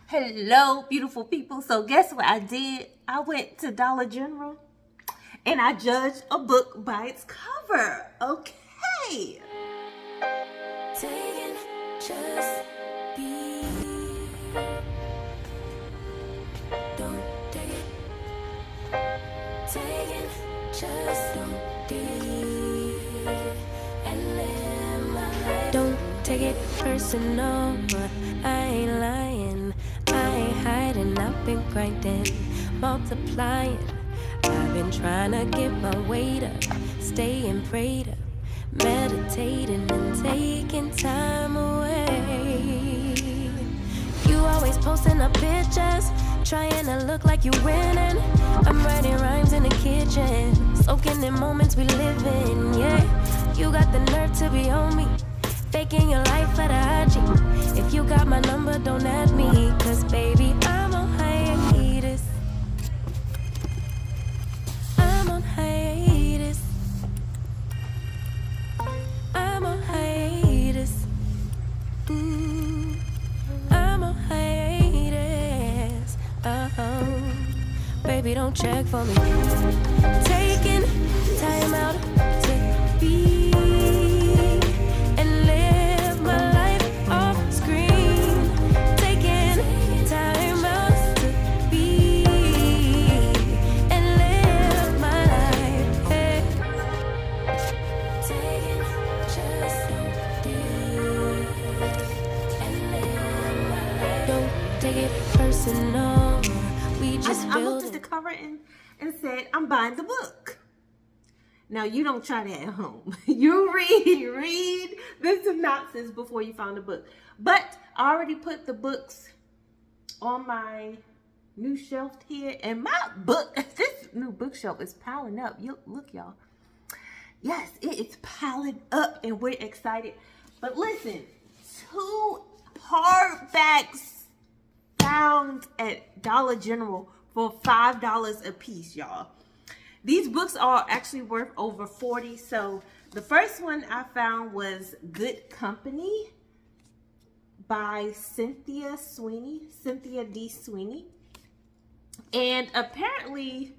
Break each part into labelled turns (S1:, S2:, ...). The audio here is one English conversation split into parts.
S1: Hello, beautiful people. So guess what I did? I went to Dollar General and I judged a book by its cover. Okay.
S2: Taking just be. Don't take it. Taking just don't be. And live my life. Don't take it personal, but I ain't lying. I ain't hiding. I've been grinding, multiplying. I've been trying to get my weight up, staying prayed up, meditating and taking time away. You always posting up pictures, trying to look like you winning. I'm writing rhymes in the kitchen, soaking in moments we live in. Yeah, you got the nerve to be on me, faking your life for the IG. If you got my number, don't add me, cause baby, I'm on hiatus. I'm on hiatus. I'm on hiatus. I'm on hiatus. Baby, don't check for me. Taking time out to be and live my life off screen. Taking time out to be and live my life. Yeah. Taking just don't be and live my life. Don't take it personal. We just
S1: I looked
S2: build
S1: at the
S2: it.
S1: cover and said, I'm buying the book. Now, you don't try that at home. You read the synopsis before you find the book. But I already put the books on my new shelf here. And my book, this new bookshelf is piling up. Look, y'all. Yes, it is piling up and we're excited. But listen, 2 hardbacks found at Dollar General for $5 a piece, y'all. These books are actually worth over $40. So the first one I found was Good Company by Cynthia D. Sweeney. And apparently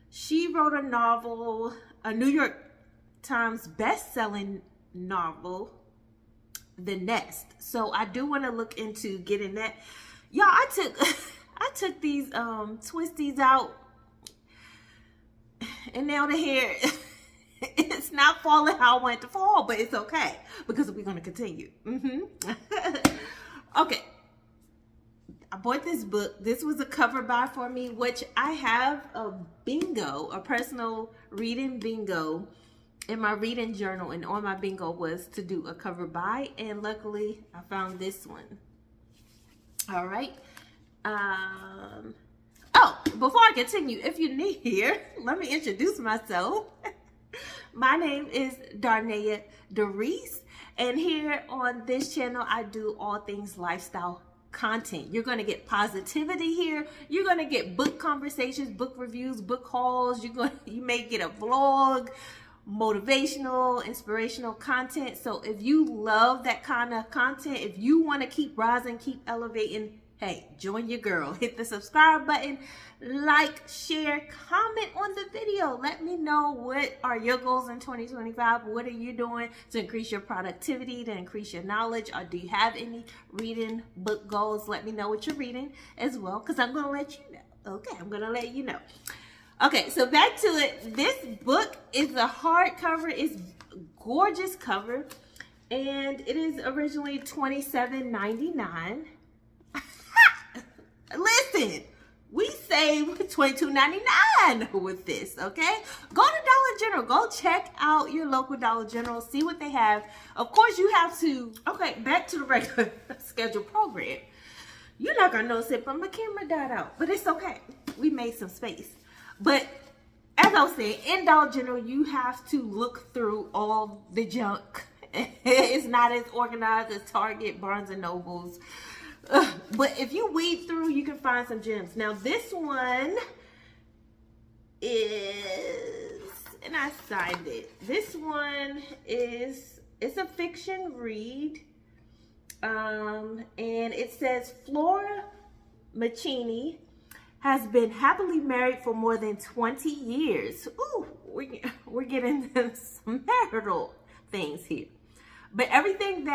S1: she wrote a novel, a New York Times best-selling novel, The Nest. So I do want to look into getting that. Y'all, I took these twisties out, and now the hair it's not falling how I want it to fall, but it's okay because we're going to continue. Okay, I bought this book. This was a cover buy for me, which I have a bingo, a personal reading bingo in my reading journal, and on my bingo was to do a cover buy, and luckily I found this one. All right. Oh, before I continue, if you're new here, let me introduce myself. My name is Darnaya Darice, and here on this channel, I do all things lifestyle content. You're going to get positivity here. You're going to get book conversations, book reviews, book hauls. You may get a vlog, motivational, inspirational content. So if you love that kind of content, if you want to keep rising, keep elevating, hey, join your girl. Hit the subscribe button, like, share, comment on the video. Let me know, what are your goals in 2025? What are you doing to increase your productivity, to increase your knowledge? Or do you have any reading book goals? Let me know what you're reading as well, because I'm going to let you know. Okay, I'm going to let you know. Okay, so back to it. This book is a hardcover. It's a gorgeous cover, and it is originally $27.99. Listen, we saved $22.99 with this, okay? Go to Dollar General. Go check out your local Dollar General. See what they have. Of course, you have to... Okay, back to the regular scheduled program. You're not going to notice it, but my camera died out. But it's okay. We made some space. But as I was saying, in Dollar General, you have to look through all the junk. It's not as organized as Target, Barnes & Nobles. But if you weed through, you can find some gems. Now, this one is, and I signed it. This one is, it's a fiction read. And it says Flora Machini has been happily married for more than 20 years. Ooh, we're getting into some marital things here. But everything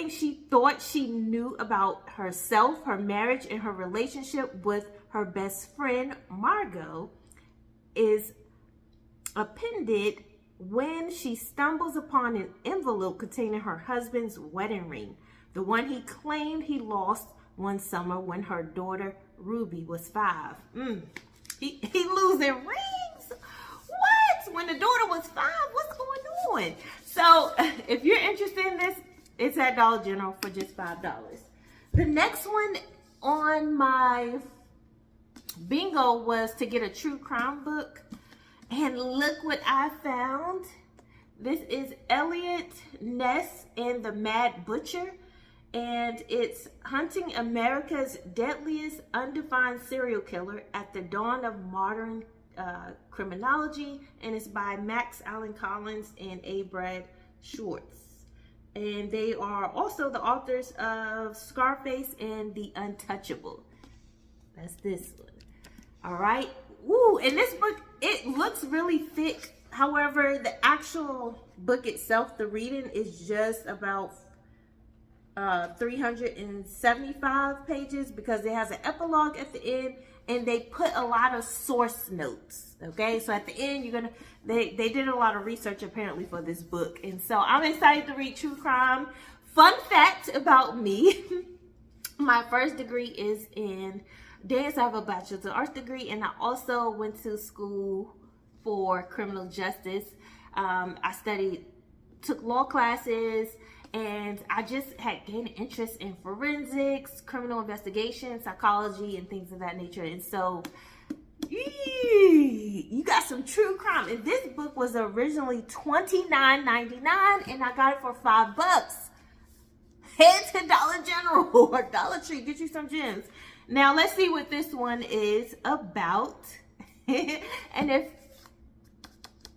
S1: she thought she knew about herself, her marriage, and her relationship with her best friend, Margot, is appended when she stumbles upon an envelope containing her husband's wedding ring, the one he claimed he lost one summer when her daughter Ruby was 5. He losing rings? What? When the daughter was 5? What's going on? So if you're interested in this, it's at Dollar General for just $5. The next one on my bingo was to get a true crime book. And look what I found. This is Elliot Ness and the Mad Butcher. And it's hunting America's deadliest undefined serial killer at the dawn of modern criminology. And it's by Max Allen Collins and A. Brad Schwartz. And they are also the authors of Scarface and The Untouchable. That's this one. All right. Ooh, and this book, it looks really thick. However, the actual book itself, the reading, is just about 375 pages because it has an epilogue at the end, and they put a lot of source notes. Okay, so at the end, they did a lot of research apparently for this book, and so I'm excited to read true crime. Fun fact about me: my first degree is in dance. I have a bachelor's of arts degree, and I also went to school for criminal justice. I took law classes, and I just had gained interest in forensics, criminal investigation, psychology, and things of that nature. And so, you got some true crime. And this book was originally $29.99, and I got it for $5. Head to Dollar General or Dollar Tree, get you some gems. Now let's see what this one is about. And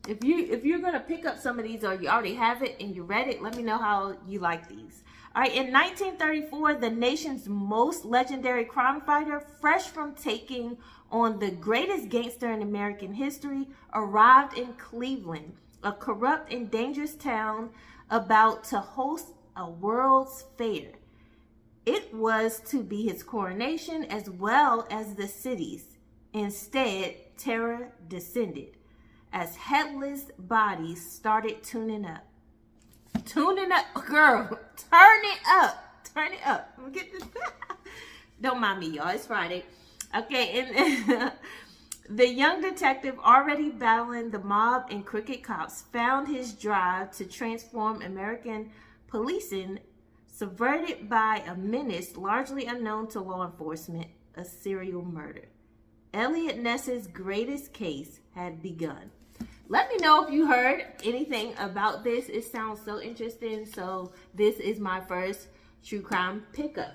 S1: if you're gonna pick up some of these, or you already have it and you read it, let me know how you like these. All right, in 1934, the nation's most legendary crime fighter, fresh from taking on the greatest gangster in American history, arrived in Cleveland, a corrupt and dangerous town about to host a World's Fair. It was to be his coronation as well as the city's. Instead, terror descended as headless bodies started tuning up. Tuning up, girl. Turn it up. Turn it up. Let me get this. Don't mind me, y'all. It's Friday. Okay, and the young detective, already battling the mob and crooked cops, found his drive to transform American policing subverted by a menace largely unknown to law enforcement, a serial murder. Elliot Ness's greatest case had begun. Let me know if you heard anything about this. It sounds so interesting. So this is my first true crime pickup.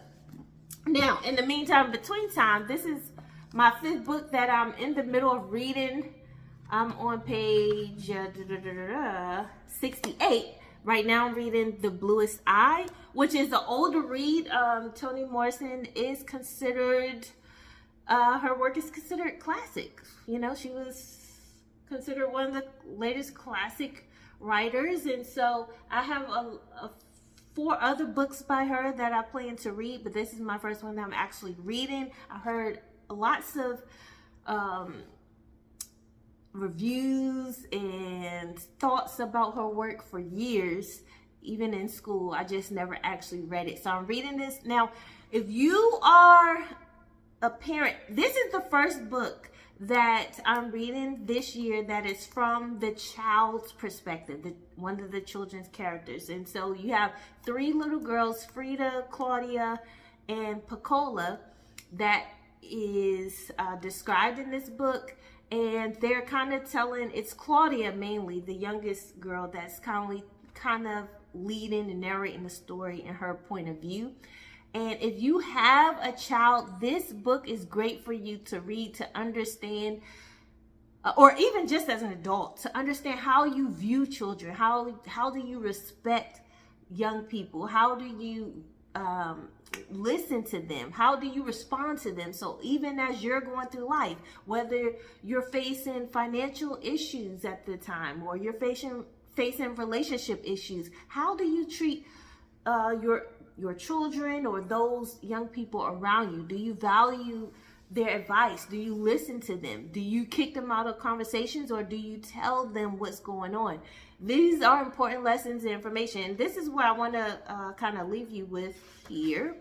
S1: Now, in the meantime, between time, this is my 5th book that I'm in the middle of reading. I'm on page 68. Right now I'm reading The Bluest Eye, which is an older read. Toni Morrison is considered, her work is considered classic. You know, she was considered one of the latest classic writers. And so I have 4 other books by her that I plan to read, but this is my first one that I'm actually reading. I heard lots of reviews and thoughts about her work for years, even in school. I just never actually read it. So I'm reading this. Now, if you are a parent, this is the first book that I'm reading this year that is from the child's perspective, one of the children's characters. And so you have 3 little girls, Frida, Claudia, and Piccola, that is described in this book. And they're kind of telling, it's Claudia mainly, the youngest girl, that's kind of leading and narrating the story in her point of view. And if you have a child, this book is great for you to read, to understand, or even just as an adult, to understand how you view children. How do you respect young people? How do you listen to them? How do you respond to them? So even as you're going through life, whether you're facing financial issues at the time, or you're facing relationship issues, how do you treat your children or those young people around you? Do you value their advice? Do you listen to them? Do you kick them out of conversations, or do you tell them what's going on? These are important lessons and information. This is where I want to kind of leave you with here.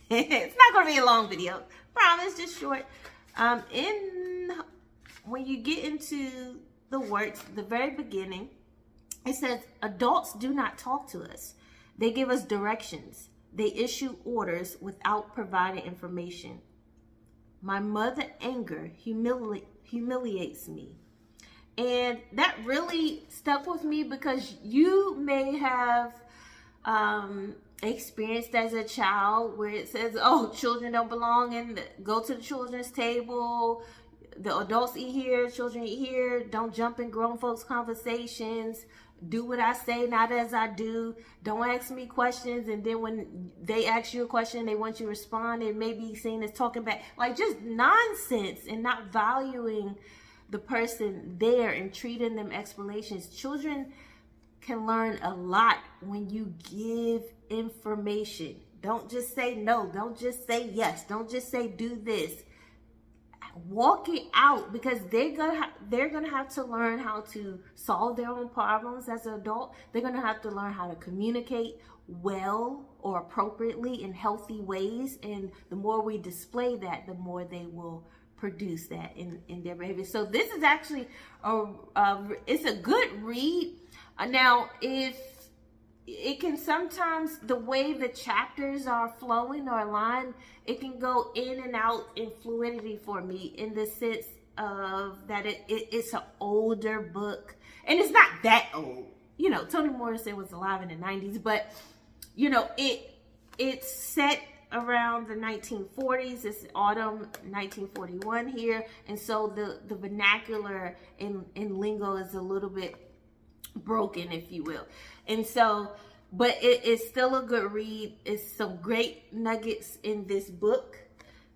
S1: It's not going to be a long video, promise, just short. When you get into the works, the very beginning, it says, adults do not talk to us. They give us directions. They issue orders without providing information. My mother's anger humiliates me. And that really stuck with me, because you may have experienced as a child where it says, oh, children don't belong, and go to the children's table. The adults eat here, children eat here. Don't jump in grown folks' conversations. Do what I say, not as I do. Don't ask me questions, and then when they ask you a question, they want you to respond. It may be seen as talking back. Like, just nonsense, and not valuing the person there and treating them explanations. Children can learn a lot when you give information. Don't just say no. Don't just say yes. Don't just say do this. Walk it out, because they're gonna have to learn how to solve their own problems as an adult. They're gonna have to learn how to communicate well or appropriately in healthy ways, and the more we display that, the more they will produce that in their behavior. So this is actually it's a good read. Now, if it can sometimes, the way the chapters are flowing or aligned, it can go in and out in fluidity for me, in the sense of that it's an older book, and it's not that old. You know, Toni Morrison was alive in the 90s, but you know, it's set around the 1940s. It's autumn 1941 here, and so the vernacular in lingo is a little bit broken, if you will. And so, but it is still a good read. It's some great nuggets in this book.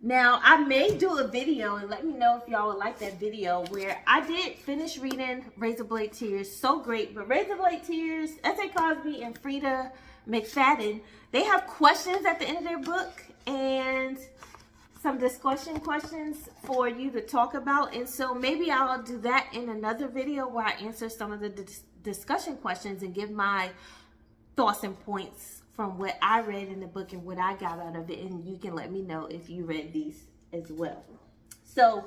S1: Now, I may do a video, and let me know if y'all would like that video, where I did finish reading Razor Blade Tears. So great. But Razor Blade Tears, S.A. Cosby and Frida McFadden, they have questions at the end of their book, and some discussion questions for you to talk about. And so maybe I'll do that in another video, where I answer some of the discussion questions and give my thoughts and points from what I read in the book and what I got out of it. And you can let me know if you read these as well. So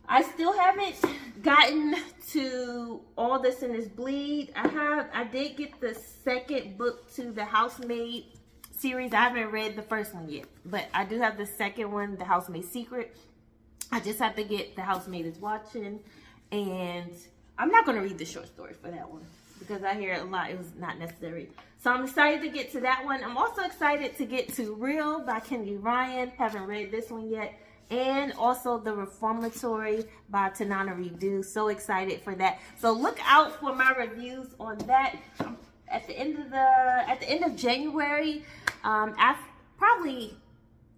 S1: I still haven't gotten to All This in This Bleed. I did get the second book to the Housemaid series. I haven't read the first one yet, but I do have the second one, The Housemaid Secret. I just have to get The Housemaid Is Watching, and I'm not going to read the short story for that one, because I hear a lot it was not necessary. So I'm excited to get to that one. I'm also excited to get to Real by Kennedy Ryan. Haven't read this one yet. And also The Reformatory by Tanana Redu. So excited for that. So look out for my reviews on that at the end of January. Probably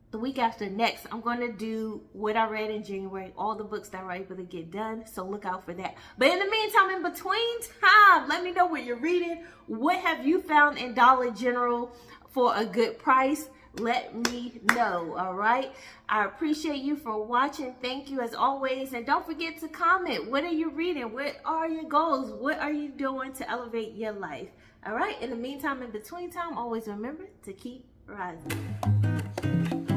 S1: the week after next, I'm going to do what I read in January, all the books that I were able to get done. So look out for that. But in the meantime, in between time, let me know what you're reading. What have you found in Dollar General for a good price? Let me know. All right. I appreciate you for watching. Thank you as always. And don't forget to comment. What are you reading? What are your goals? What are you doing to elevate your life? All right. In the meantime, in between time, always remember to keep rising.